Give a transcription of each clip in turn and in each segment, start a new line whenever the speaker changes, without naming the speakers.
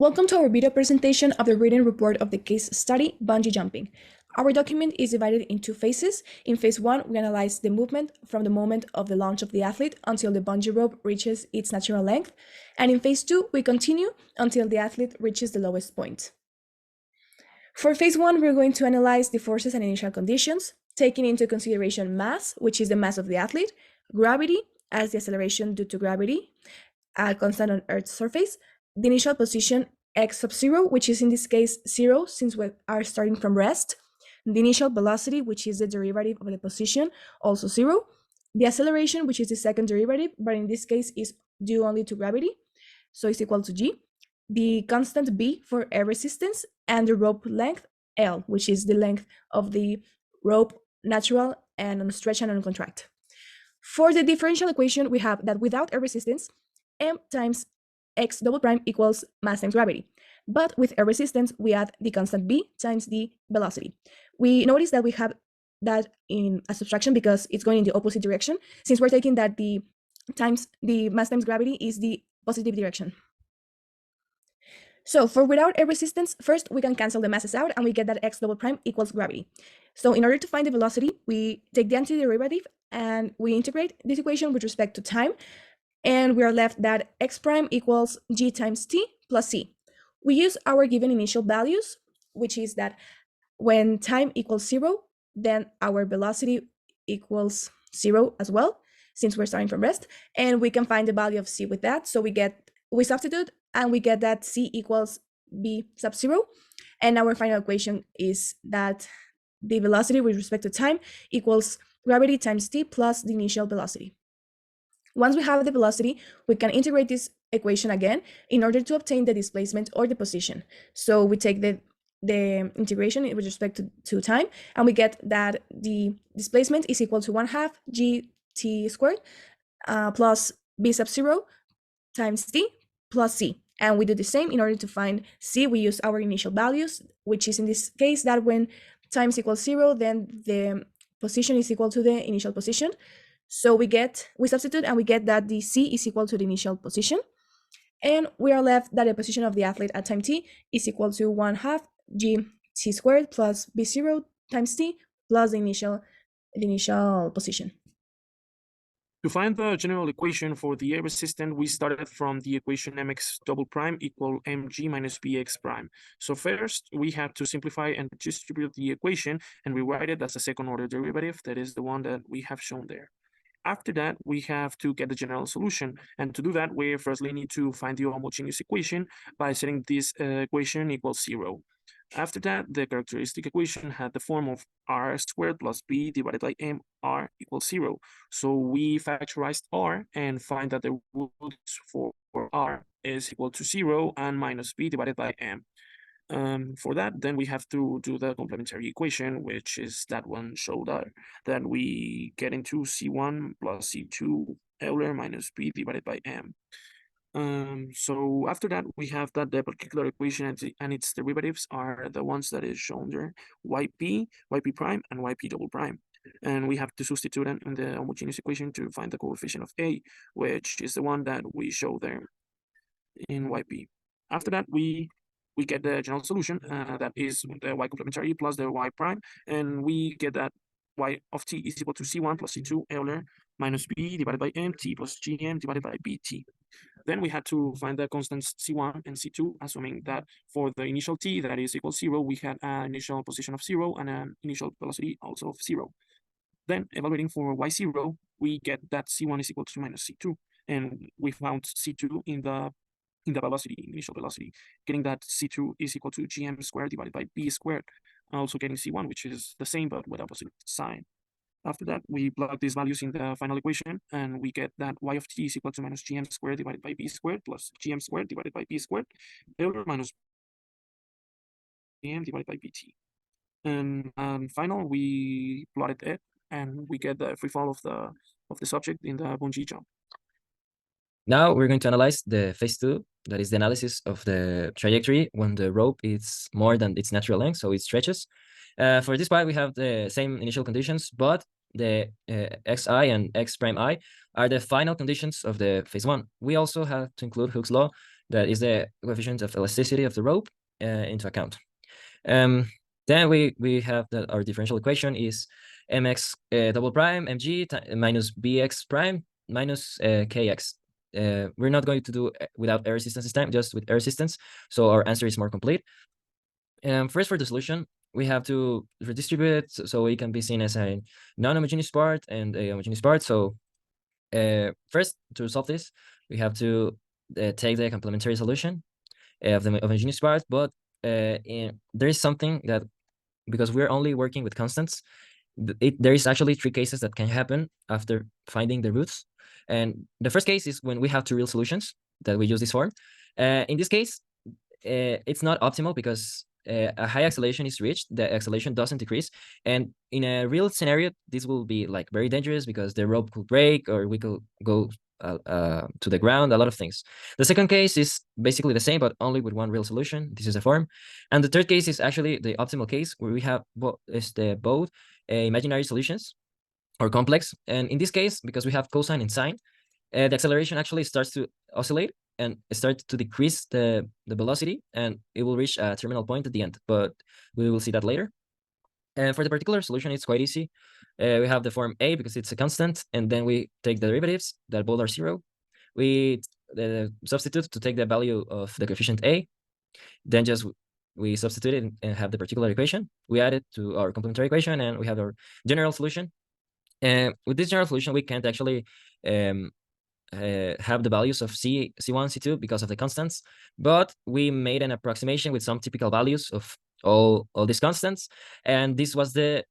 Welcome to our video presentation of the written report of the case study, Bungee Jumping. Our document is divided in two phases. In phase 1, we analyze the movement from the moment of the launch of the athlete until the bungee rope reaches its natural length. And in phase 2, we continue until the athlete reaches the lowest point. For phase 1, we're going to analyze the forces and initial conditions, taking into consideration mass, which is the mass of the athlete, gravity, as the acceleration due to gravity, constant on Earth's surface, the initial position x sub 0, which is in this case 0 since we are starting from rest, the initial velocity, which is the derivative of the position, also 0, the acceleration, which is the second derivative, but in this case is due only to gravity, so it's equal to g, the constant b for air resistance, and the rope length L, which is the length of the rope, natural and on stretch and on contract. For the differential equation, we have that without air resistance, m times x double prime equals mass times gravity. But with air resistance, we add the constant b times the velocity. We notice that we have that in a subtraction because it's going in the opposite direction, since we're taking that the mass times gravity is the positive direction. So for without air resistance, first we can cancel the masses out and we get that x double prime equals gravity. So in order to find the velocity, we take the antiderivative and we integrate this equation with respect to time. And we are left that x prime equals g times t plus c. We use our given initial values, which is that when time equals 0, then our velocity equals 0 as well, since we're starting from rest. And we can find the value of c with that. So we substitute and we get that c equals b sub 0. And our final equation is that the velocity with respect to time equals gravity times t plus the initial velocity. Once we have the velocity, we can integrate this equation again in order to obtain the displacement or the position. So we take the integration with respect to time, and we get that the displacement is equal to 1/2 gt squared plus b sub 0 times t plus c. And we do the same in order to find c. We use our initial values, which is in this case that when time is equal to 0, then the position is equal to the initial position. So we substitute and we get that the c is equal to the initial position. And we are left that the position of the athlete at time t is equal to 1/2 gt squared plus b0 times t plus the initial position.
To find the general equation for the air resistant, we started from the equation mx double prime equal mg minus bx prime. So first, we have to simplify and distribute the equation and rewrite it as a second order derivative. That is the one that we have shown there. After that, we have to get the general solution. And to do that, we firstly need to find the homogeneous equation by setting this equation equals 0. After that, the characteristic equation had the form of r squared plus b divided by m r equals 0. So we factorized r and find that the roots for r is equal to 0 and minus b divided by m. For that, then we have to do the complementary equation, which is that one showed there. Then we get into C1 plus C2 Euler minus B divided by M. So after that, we have that the particular equation and its derivatives are the ones that is shown there, yp prime, and yp double prime. And we have to substitute them in the homogeneous equation to find the coefficient of A, which is the one that we show there in yp. After that, we get the general solution, that is the y complementary plus the y prime, and we get that y of t is equal to c1 plus c2 Euler minus b divided by mt plus gm divided by bt. Then we had to find the constants c1 and c2, assuming that for the initial t that is equal to 0, we had an initial position of 0 and an initial velocity also of 0. Then evaluating for y0, we get that c1 is equal to minus c2, and we found c2 in the initial velocity, getting that c2 is equal to gm squared divided by b squared, also getting c1, which is the same but with opposite sign. After that, we plug these values in the final equation, and we get that y of t is equal to minus gm squared divided by b squared plus gm squared divided by b squared, Euler minus gm divided by bt. And final, we plotted it, and we get the free fall of the subject in the bungee jump.
Now we're going to analyze the phase 2, that is the analysis of the trajectory when the rope is more than its natural length, so it stretches. For this part, we have the same initial conditions, but the xi and x prime I are the final conditions of the phase 1. We also have to include Hooke's law that is the coefficient of elasticity of the rope, into account. Then we have that our differential equation is mx double prime mg minus bx prime minus kx. We're not going to do without air resistance this time, just with air resistance. So our answer is more complete. First, for the solution, we have to redistribute it so it can be seen as a non-homogeneous part and a homogeneous part. So first, to solve this, we have to take the complementary solution of the homogeneous part, but there is something that, because we're only working with constants, there is actually 3 cases that can happen after finding the roots. And the first case is when we have 2 real solutions that we use this form. In this case, it's not optimal because a high acceleration is reached, the acceleration doesn't decrease. And in a real scenario, this will be like very dangerous because the rope could break or we could go to the ground, a lot of things. The second case is basically the same, but only with 1 real solution. This is a form. And the third case is actually the optimal case where we have both imaginary solutions or complex. And in this case, because we have cosine and sine, the acceleration actually starts to oscillate and start to decrease the velocity, and it will reach a terminal point at the end, but we will see that later. And for the particular solution, it's quite easy. We have the form A because it's a constant, and then we take the derivatives that both are 0. We substitute to take the value of the coefficient A, then just we substitute it and have the particular equation. We add it to our complementary equation, and we have our general solution. And with this general solution, we can't actually have the values of C1, C2 because of the constants, but we made an approximation with some typical values of all these constants. And this was the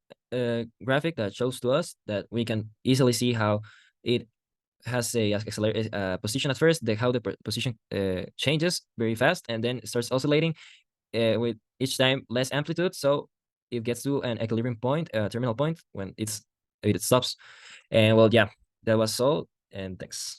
graphic that shows to us that we can easily see how it has a position at first, how the position changes very fast, and then starts oscillating with each time less amplitude. So it gets to an equilibrium point, terminal point, when it stops. And well, yeah, that was all, and thanks.